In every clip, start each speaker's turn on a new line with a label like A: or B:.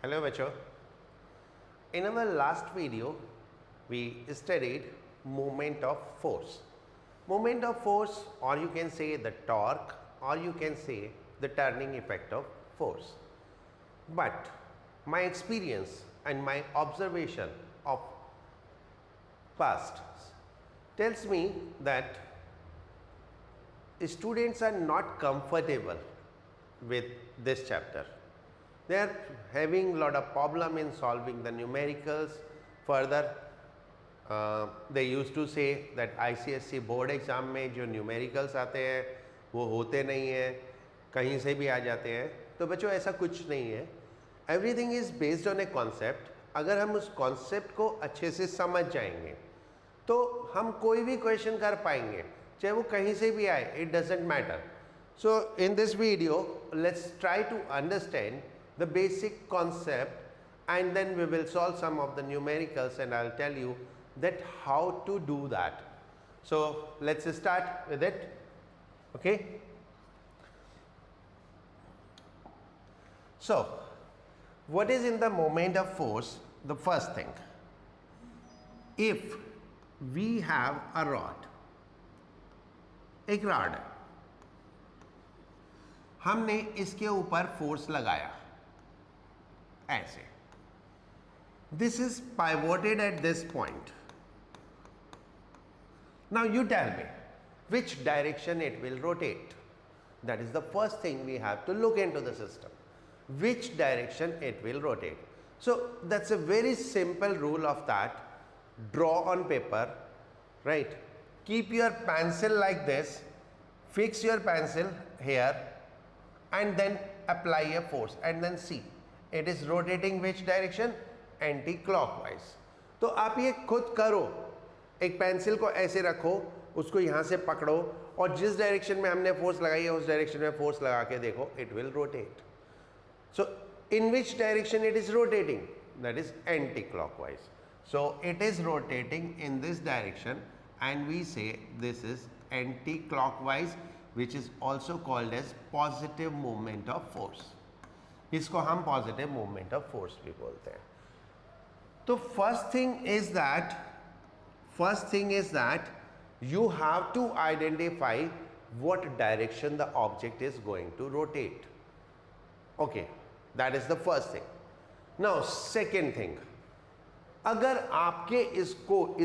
A: Hello बच्चों. In our last video, we studied moment of force. Moment of force, or you can say the torque, or you can say the turning effect of force. But my experience and my observation of past tells me that students are not comfortable with this chapter. They are having a lot of problem in solving the numericals. Further, they used to say that ICSE board exam में जो numericals आते हैं वो होते नहीं हैं, कहीं से भी आ जाते हैं. तो बच्चों ऐसा कुछ नहीं है. Everything is based on a concept. अगर हम उस कॉन्सेप्ट को अच्छे से समझ जाएंगे तो हम कोई भी क्वेश्चन कर पाएंगे, चाहे वो कहीं से भी आए. It doesn't matter. So in this video, let's try to understand the basic concept and then we will solve some of the numericals and I'll tell you that how to do that. So let's start with it. Okay. So what is in the moment of force? The first thing, if we have a rod, एक rod है, हमने इसके ऊपर force लगाया ऐसे. This is pivoted at this point. Now you tell me which direction it will rotate. That is the first thing we have to look into the system. Which direction it will rotate. So that's a very simple rule of that. Draw on paper, right. Keep your pencil like this. Fix your pencil here and then apply a force and then see it is rotating which direction, anti clockwise. तो आप ये खुद करो. एक pencil को ऐसे रखो, उसको यहाँ से पकड़ो और जिस डायरेक्शन में हमने फोर्स लगाई है उस डायरेक्शन में फोर्स लगा के देखो, it will rotate. So in which direction it is rotating? That is anti clockwise. So it is rotating in this direction and we say this is anti clockwise, which is also called as positive movement of force. इसको हम positive movement of force भी बोलते हैं. तो first thing is that you have to identify what direction the object is going to rotate. Okay, that is the first thing. Now second thing, अगर आपके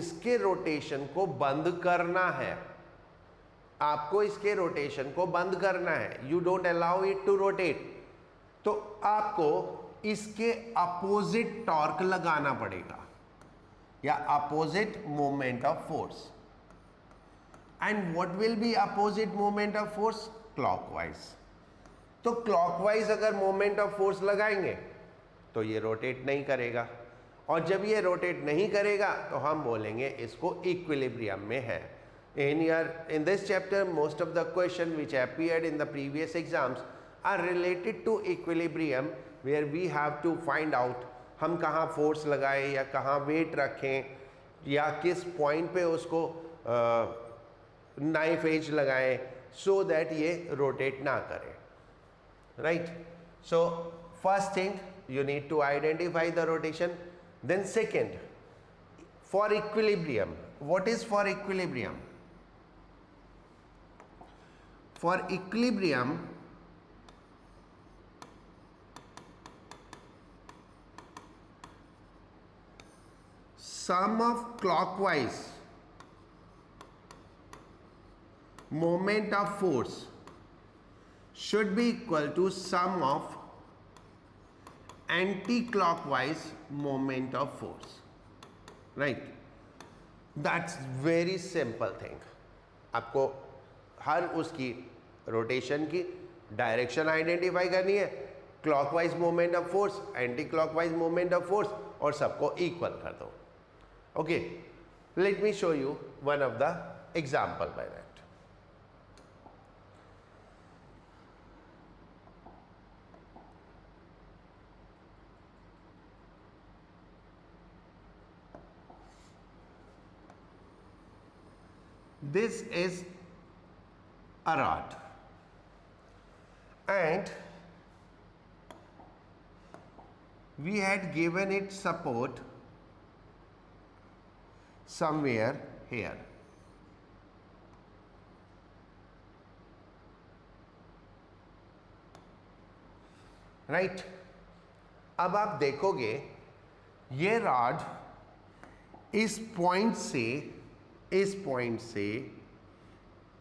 A: इसके rotation को बंद करना है, आपको इसके रोटेशन को बंद करना है, you don't allow it to rotate, तो आपको इसके अपोजिट टॉर्क लगाना पड़ेगा या opposite moment of force. And what will be opposite moment of force? Clockwise. तो क्लॉकवाइज अगर मोमेंट ऑफ फोर्स लगाएंगे तो ये रोटेट नहीं करेगा, और जब ये रोटेट नहीं करेगा तो हम बोलेंगे इसको इक्विलिब्रियम में है. In this chapter, most of the question which appeared in the previous exams are related to equilibrium, where we have to find out हम कहाँ फोर्स लगाएं या कहाँ वेट रखें या किस पॉइंट पे उसको नाइफ एज लगाएं so that ये रोटेट ना करे. Right? So first thing, you need to identify the rotation. Then second, for equilibrium, what is for equilibrium? For equilibrium, sum of clockwise moment of force should be equal to sum of anti-clockwise moment of force. Right? That's very simple thing. आपको हर उसकी rotation की direction identify करनी है, clockwise moment of force, anti clockwise moment of force, और सबको equal कर दो. Okay, let me show you one of the example by that. This is a rod and we had given it support somewhere here. Right अब आप देखोगे ये rod इस point से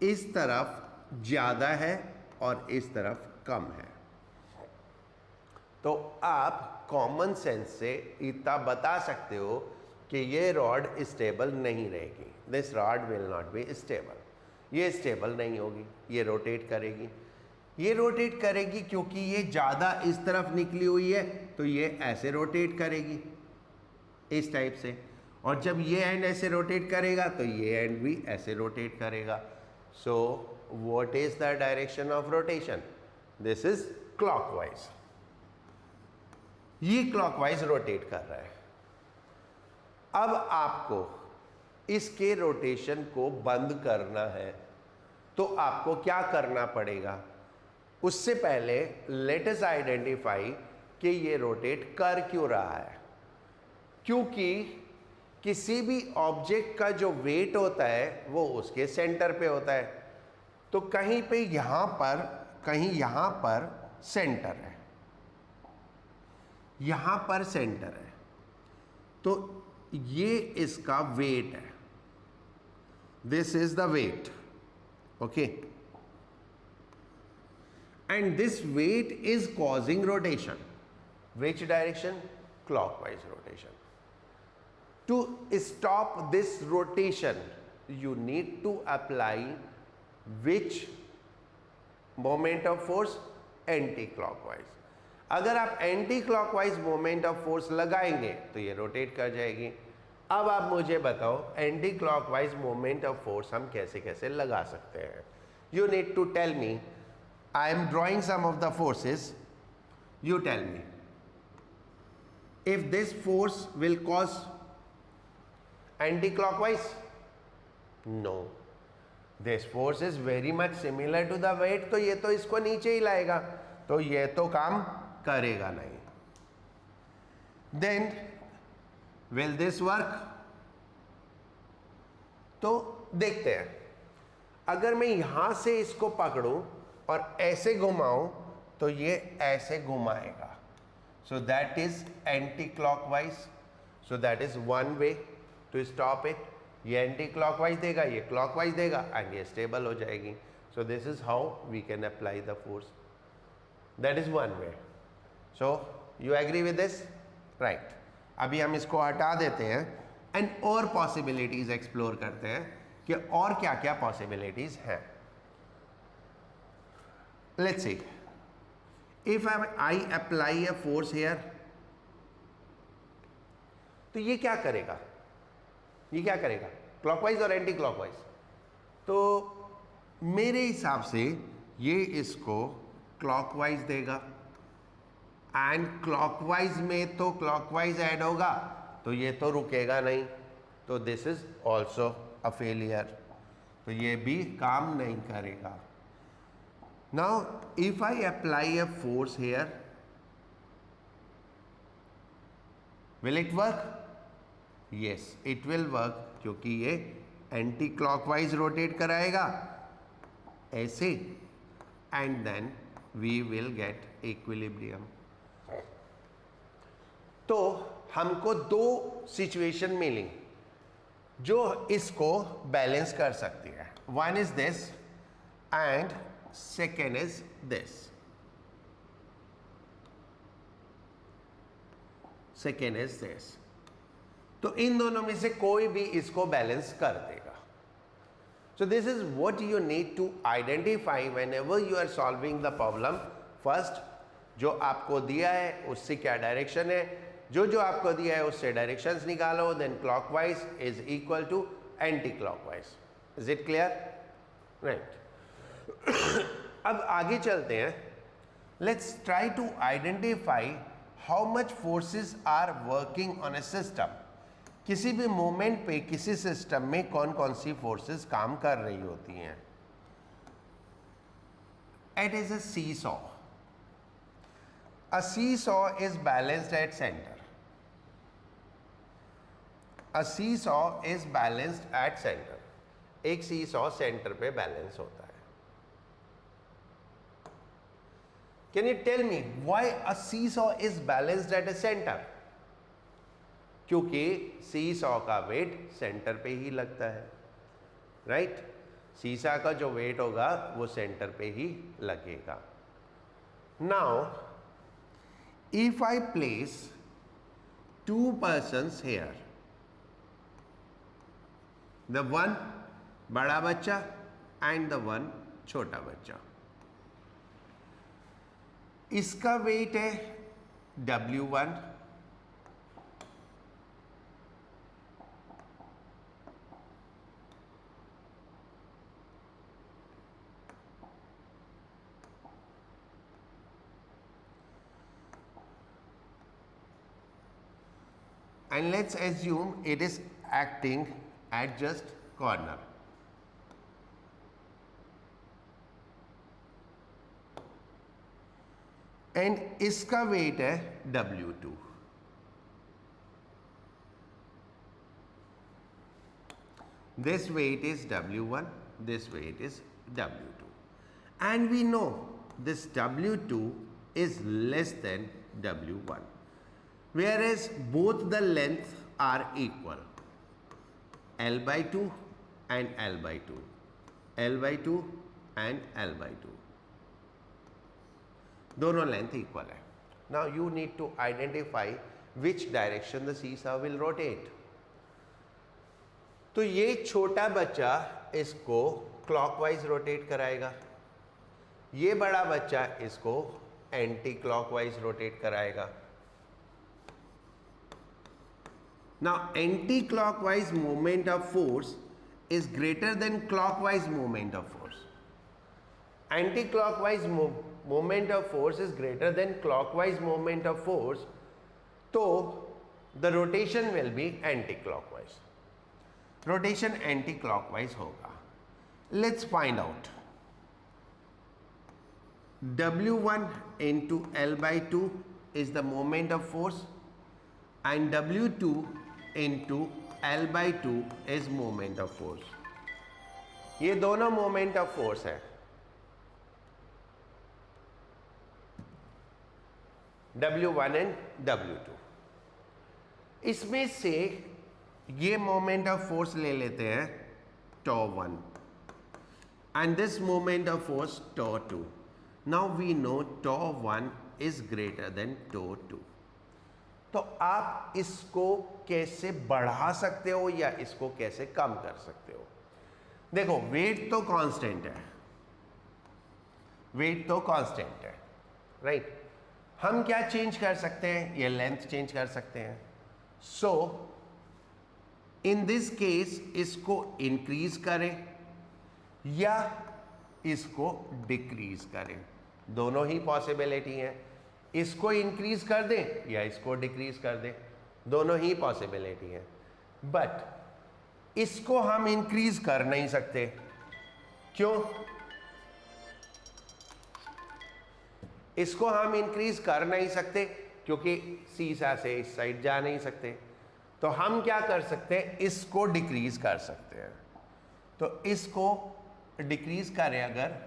A: इस तरफ ज़्यादा है और इस तरफ कम है, तो आप कॉमन सेंस से इतना बता सकते हो कि ये रॉड स्टेबल नहीं रहेगी. This rod will not be stable. ये स्टेबल नहीं होगी, ये रोटेट करेगी. ये रोटेट करेगी क्योंकि ये ज़्यादा इस तरफ निकली हुई है, तो ये ऐसे रोटेट करेगी इस टाइप से, और जब ये एंड ऐसे रोटेट करेगा तो ये एंड भी ऐसे रोटेट करेगा. So what is the direction of rotation? This is clockwise. ये क्लॉकवाइज रोटेट कर रहा है. अब आपको इसके रोटेशन को बंद करना है, तो आपको क्या करना पड़ेगा? उससे पहले लेट अस आइडेंटिफाई कि ये रोटेट कर क्यों रहा है. क्योंकि किसी भी ऑब्जेक्ट का जो वेट होता है वो उसके सेंटर पे होता है. तो कहीं पे यहाँ पर, कहीं यहाँ पर सेंटर है, यहाँ पर सेंटर है, तो ये इसका वेट है. This is the weight. Okay, and this weight is causing rotation. Which direction? Clockwise rotation. To stop this rotation, you need to apply which moment of force? Anti-clockwise. अगर आप anti clockwise moment of force लगाएंगे तो ये rotate कर जाएगी. अब आप मुझे बताओ anti clockwise moment of force हम कैसे कैसे लगा सकते हैं. You need to tell me. I am drawing some of the forces. You tell me. If this force will cause anti-clockwise? No. This force is very much similar to the weight. तो ये तो इसको नीचे ही लाएगा, तो ये तो काम करेगा नहीं. Then will this work? तो देखते हैं. अगर मैं यहां से इसको पकड़ूं और ऐसे घुमाऊं तो ये ऐसे घुमाएगा. So that is anti clockwise. So that is one way to stop it. ये एंटी क्लॉकवाइज देगा, ये क्लॉकवाइज देगा, एंड ये स्टेबल हो जाएगी. So this is how we can apply the force. That is one way. So you agree with this? Right. अभी हम इसको हटा देते हैं एंड और पॉसिबिलिटीज एक्सप्लोर करते हैं कि और क्या क्या पॉसिबिलिटीज हैं. Let's see. If I apply a force here, तो ये क्या करेगा? ये क्या करेगा? क्लॉकवाइज और एंटी क्लॉकवाइज. तो मेरे हिसाब से ये इसको क्लॉकवाइज देगा, एंड क्लॉकवाइज में तो क्लॉकवाइज ऐड होगा, तो ये तो रुकेगा नहीं. तो this is also a failure. तो ये भी काम नहीं करेगा. Now, if I apply a force here, will it work? Yes, it will work, क्योंकि ये एंटी क्लॉकवाइज रोटेट कराएगा ऐसे, and then we will get equilibrium. तो हमको दो सिचुएशन मिली जो इसको बैलेंस कर सकती है. One is this and second is this. Second is this. तो इन दोनों में से कोई भी इसको बैलेंस कर देगा. So this is what you need to identify whenever you are solving the problem. First, जो आपको दिया है उससे क्या डायरेक्शन है, जो आपको दिया है उससे डायरेक्शंस निकालो. Then clockwise is equal to anti-clockwise. Is it clear? Right. अब आगे चलते हैं. Let's try to identify how much forces are working on a system. किसी भी मोमेंट पे किसी सिस्टम में कौन कौन सी फोर्सेस काम कर रही होती हैं. It is a seesaw. A seesaw is balanced at center. A seesaw is balanced at center. एक seesaw center पे balance होता है. Can you tell me why a seesaw is balanced at a center? क्योंकि seesaw का weight center पे ही लगता है, right? सीसा का जो weight होगा वो center पे ही लगेगा. Now, if I place two persons here, the one बड़ा बच्चा and the one छोटा बच्चा, इसका weight है W1, and let's assume it is acting at just corner. And इसका weight है W2. This weight is W1, this weight is W2. And we know this W2 is less than W1. Whereas both the lengths are equal, L by 2 and L by 2, L by 2 and L by 2. दोनों length equal है. Now you need to identify which direction the seesaw will rotate. तो ये छोटा बच्चा इसको clockwise rotate कराएगा, ये बड़ा बच्चा इसको anti clockwise rotate कराएगा. Now anti-clockwise moment of force is greater than clockwise moment of force. Anti-clockwise moment of force is greater than clockwise moment of force. So the rotation will be anti-clockwise. Rotation anti-clockwise होगा. Let's find out. W1 into L by 2 is the moment of force and W2 into L by 2 is moment of force. ये दोनों moment of force है. W1 and W2. इसमें से ये moment of force ले लेते हैं τ1 and this moment of force τ2. Now we know τ1 is greater than τ2. तो आप इसको कैसे बढ़ा सकते हो या इसको कैसे कम कर सकते हो? देखो वेट तो कांस्टेंट है, वेट तो कांस्टेंट है, राइट? हम क्या चेंज कर सकते हैं? ये लेंथ चेंज कर सकते हैं. सो इन दिस केस इसको इंक्रीज करें या इसको डिक्रीज करें, दोनों ही पॉसिबिलिटी हैं. इसको इंक्रीज कर दें या इसको डिक्रीज कर दें, दोनों ही पॉसिबिलिटी है. बट इसको हम इंक्रीज कर नहीं सकते. क्यों? इसको हम इंक्रीज कर नहीं सकते क्योंकि सीसा से इस साइड जा नहीं सकते. तो हम क्या कर सकते हैं? इसको डिक्रीज कर सकते हैं. तो इसको डिक्रीज करें अगर,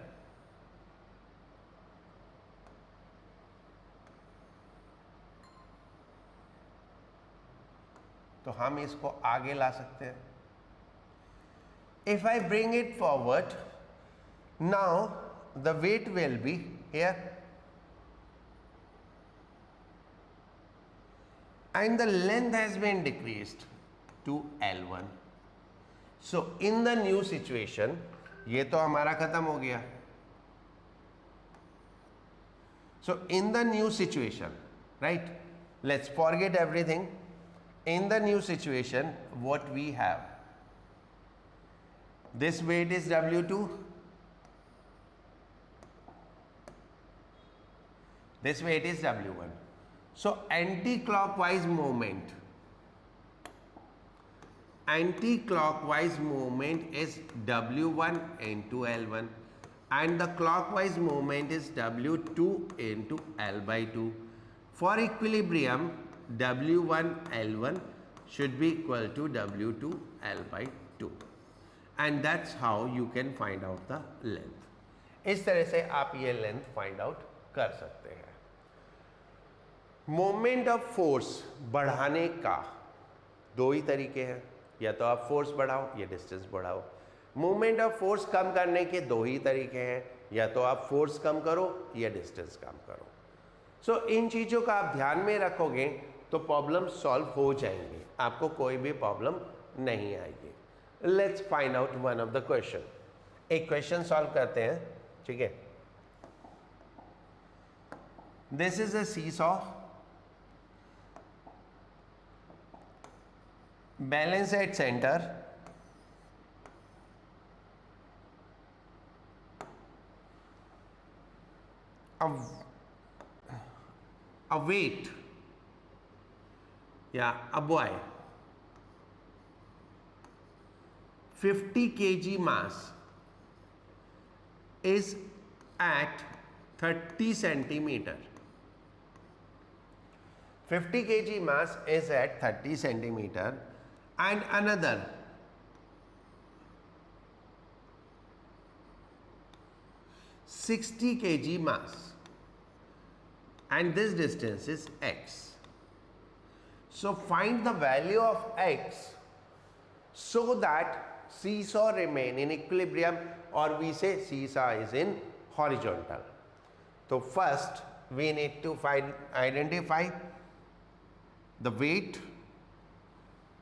A: तो हम इसको आगे ला सकते हैं. If I bring it forward, now the weight will be here and the length has been decreased to L1. So in the new situation, ये तो हमारा खत्म हो गया. So in the new situation, right? Let's forget everything. In the new situation, what we have? This weight is W2. This weight is W1. So anti-clockwise movement. Anti-clockwise movement is W1 into L1 and the clockwise movement is W2 into L by 2. For equilibrium, W1 L1 should be equal to W2 L by 2, and that's how you can find out the length. इस तरह से आप ये length find out कर सकते हैं. Moment of force बढ़ाने का दो ही तरीके हैं, या तो आप फोर्स बढ़ाओ या डिस्टेंस बढ़ाओ. मोमेंट ऑफ फोर्स कम करने के दो ही तरीके हैं, या तो आप फोर्स कम करो या डिस्टेंस कम करो. सो इन चीज़ों का आप ध्यान में रखोगे तो प्रॉब्लम सॉल्व हो जाएंगे, आपको कोई भी प्रॉब्लम नहीं आएगी. Let's find out one of the question. एक क्वेश्चन सॉल्व करते हैं, ठीक है. This is a seesaw, balance at centre, a weight a boy 50 kg mass is at 30 centimeter. 50 kg mass is at 30 centimeter and another 60 kg mass, and this distance is x. So find the value of x so that seesaw remain in equilibrium, or we say seesaw is in horizontal. So first we need to identify the weight.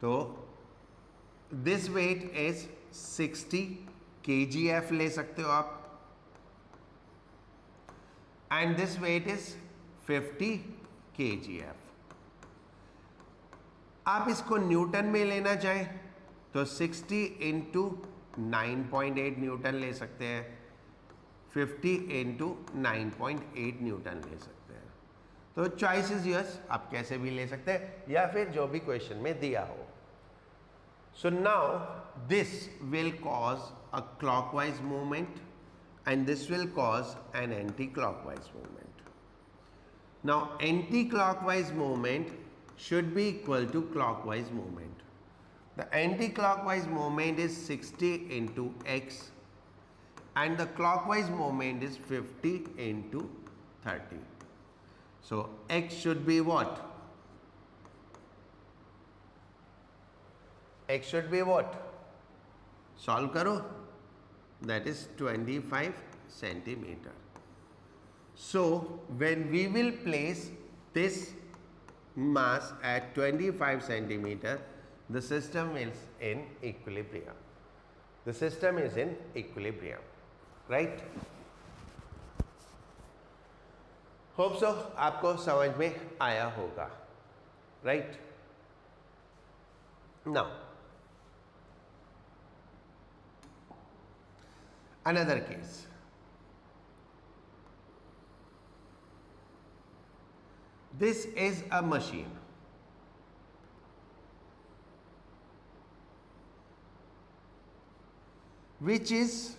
A: So this weight is 60 kgf ले सकते हो आप, and this weight is 50 kgf. आप इसको Newton में लेना चाहें तो 60 इंटू 9.8 न्यूटन ले सकते हैं, 50 इंटू 9.8 न्यूटन ले सकते हैं. तो चॉइस इज योर्स, आप कैसे भी ले सकते हैं या फिर जो भी क्वेश्चन में दिया हो. So now this will cause a clockwise movement and this will cause an anti-clockwise movement. Now anti-clockwise movement should be equal to clockwise movement. The anti-clockwise movement is 60 into x and the clockwise movement is 50 into 30. So x should be what? X should be what? Solve karo. That is 25 centimeter. So when we will place this mass at 25 centimeter, the system is in equilibrium. The system is in equilibrium, right? Hope so आपको समझ में आया होगा, right? Now another case. This is a machine which is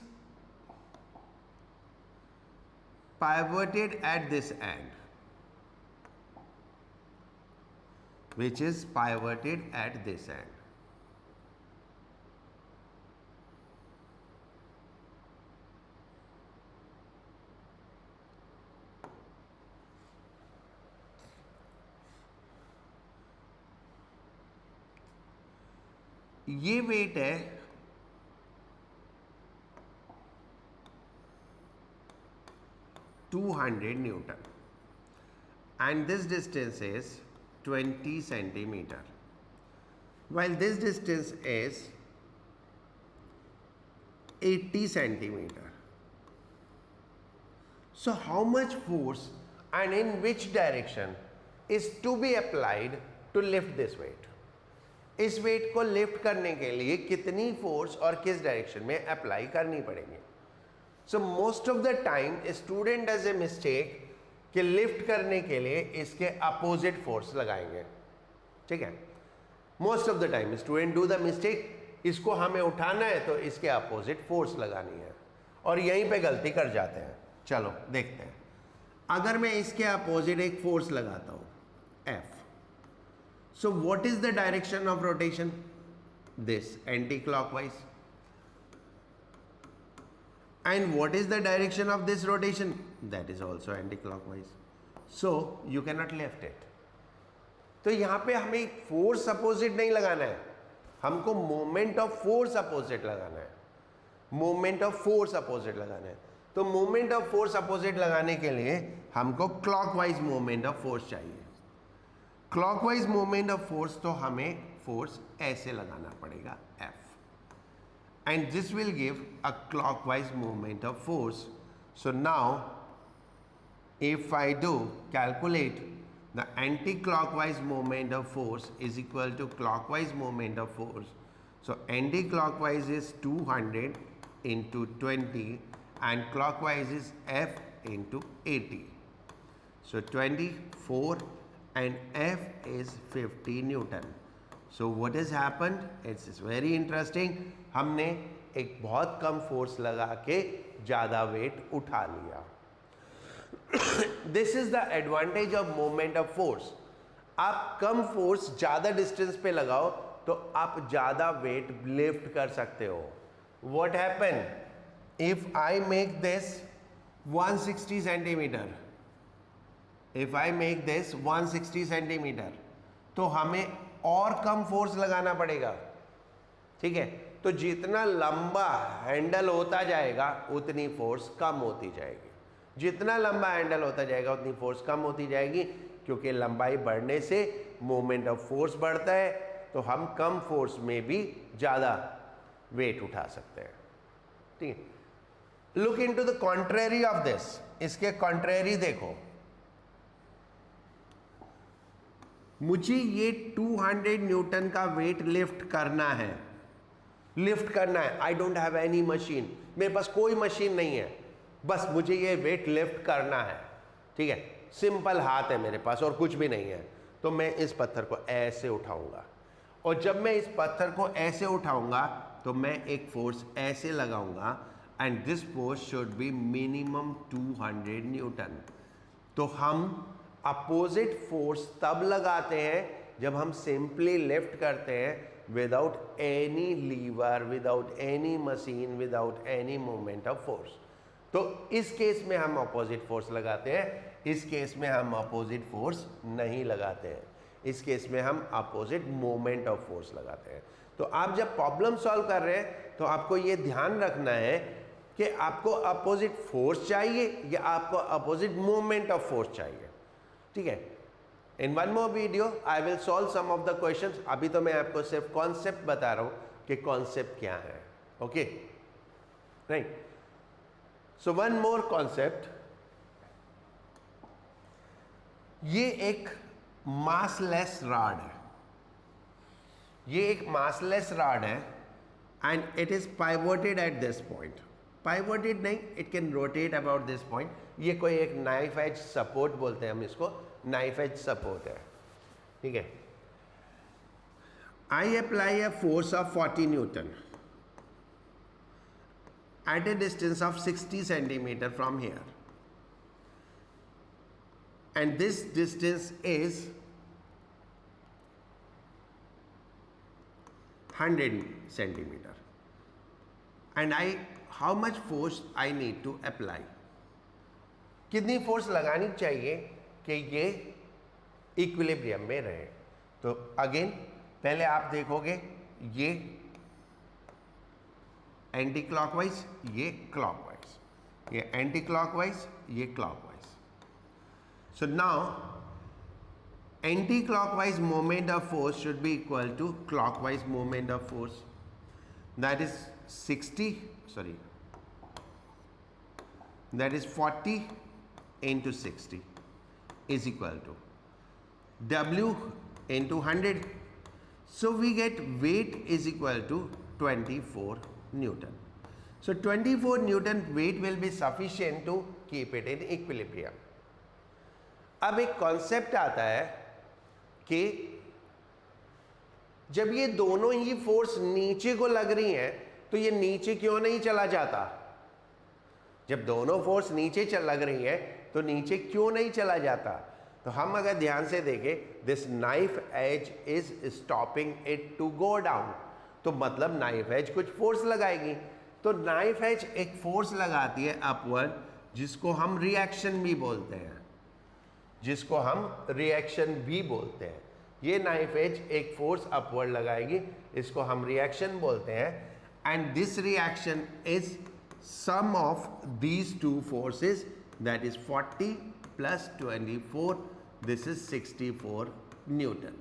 A: pivoted at this end, which is pivoted at this end. ये wait है 200 Newton and this distance is 20 centimeter, while this distance is 80 centimeter. So how much force and in which direction is to be applied to lift this weight? इस wait को lift करने के लिए कितनी force और किस direction में apply करनी पड़ेगी? So most of the time student does a mistake कि लिफ्ट करने के लिए इसके अपोजिट फोर्स लगाएंगे, ठीक है. Most of the time student do the mistake, इसको हमें उठाना है तो इसके अपोजिट फोर्स लगानी है और यहीं पे गलती कर जाते हैं. चलो देखते हैं. अगर मैं इसके अपोजिट एक फोर्स लगाता हूँ F. So what is the direction of rotation? This, anti-clockwise. And what is the direction of this rotation? That is also anti-clockwise. So you cannot left it. तो यहाँ पे हमें फोर्स अपोजिट नहीं लगाना है, हमको मोमेंट ऑफ फोर्स अपोजिट लगाना है, मोमेंट ऑफ फोर्स अपोजिट लगाना है. तो मोमेंट ऑफ फोर्स अपोजिट लगाने के लिए हमको क्लॉकवाइज मोमेंट ऑफ फोर्स चाहिए. क्लॉकवाइज मोमेंट ऑफ फोर्स तो हमें फोर्स ऐसे लगाना पड़ेगा F, and this will give a clockwise movement of force. So now if I do calculate the anti-clockwise moment of force is equal to clockwise moment of force. So anti-clockwise is 200 into 20 and clockwise is F into 80. So 24 and F is 50 Newton. So what has happened? It's very interesting. हमने एक बहुत कम force लगा के ज़्यादा wait उठा लिया. This is the advantage of moment of force. आप कम force ज़्यादा डिस्टेंस पे लगाओ तो आप ज़्यादा वेट लिफ्ट कर सकते हो. What happen if I make this 160 centimetre, if I make this 160 centimetre तो हमें और कम फोर्स लगाना पड़ेगा. ठीक है, तो जितना लंबा हैंडल होता जाएगा उतनी फोर्स कम होती जाएगी. जितना लंबा हैंडल होता जाएगा उतनी फोर्स कम होती जाएगी, क्योंकि लंबाई बढ़ने से मोमेंट ऑफ फोर्स बढ़ता है, तो हम कम फोर्स में भी ज़्यादा वेट उठा सकते हैं. ठीक है, look into the contrary of this. इसके कॉन्ट्रेरी देखो. मुझे ये 200 न्यूटन का वेट लिफ्ट करना है, लिफ्ट करना है. I don't have any machine, मेरे पास कोई मशीन नहीं है, बस मुझे ये वेट लिफ्ट करना है. ठीक है, सिंपल हाथ है मेरे पास और कुछ भी नहीं है, तो मैं इस पत्थर को ऐसे उठाऊंगा, और जब मैं इस पत्थर को ऐसे उठाऊंगा तो मैं एक फोर्स ऐसे लगाऊंगा, and this force should B minimum 200 Newton. तो हम अपोजिट फोर्स तब लगाते हैं जब हम सिंपली लिफ्ट करते हैं without any lever, without any machine, without any movement of force. तो इस केस में हम अपोजिट फोर्स लगाते हैं, इस केस में हम अपोजिट फोर्स नहीं लगाते हैं, इस केस में हम अपोजिट मोमेंट ऑफ फोर्स लगाते हैं. तो आप जब प्रॉब्लम सॉल्व कर रहे हैं तो आपको ये ध्यान रखना है कि आपको अपोजिट फोर्स चाहिए या आपको अपोजिट मोमेंट ऑफ फोर्स चाहिए. ठीक है, in one more video I will solve some of the questions. अभी तो मैं आपको सिर्फ कॉन्सेप्ट बता रहा हूं कि कॉन्सेप्ट क्या है. Okay, right. So one more concept. ये एक मासलेस रॉड है, ये एक मासलेस रॉड है, and it is pivoted at this point. Pivoted नहीं, it can rotate about this point. ये कोई एक नाइफ एज सपोर्ट बोलते हैं हम इसको, नाइफ एज सपोर्ट है. ठीक है, I apply a force of 40 Newton at a distance of 60 centimeter from here, and this distance is 100 centimeter, and how much force I need to apply. कितनी force लगानी चाहिए कि ये इक्विलिब्रियम में रहे. तो अगेन पहले आप देखोगे ये एंटी क्लॉकवाइज, ये क्लॉकवाइज, ये एंटी क्लॉकवाइज, ये clockwise. So now anti clockwise moment of force should be equal to clockwise moment of force. That is 40 into 60 is equal to W into 100. So we get weight is equal to 24 Newton. So 24 Newton weight will be sufficient to keep it in equilibrium. अब एक concept आता है कि जब ये दोनों ही force नीचे को लग रही हैं तो ये नीचे क्यों नहीं चला जाता. जब दोनों फोर्स नीचे लग रही है तो नीचे क्यों नहीं चला जाता. तो हम अगर ध्यान से देखें, this knife edge is stopping it to go down, तो मतलब नाइफ एज कुछ फोर्स लगाएगी। तो नाइफ एज एक फोर्स लगाती है अपवर्ड, जिसको हम रिएक्शन भी बोलते हैं, जिसको हम रिएक्शन भी बोलते हैं। ये नाइफ एज एक फोर्स अपवर्ड लगाएगी, इसको हम रिएक्शन बोलते हैं। And this reaction is sum of these two forces, that is 40 plus 24, this is 64 Newton.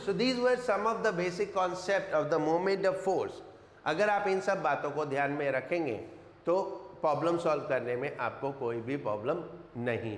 A: So these were some of the basic concept of the moment of force. अगर आप इन सब बातों को ध्यान में रखेंगे तो प्रॉब्लम सॉल्व करने में आपको कोई भी प्रॉब्लम नहीं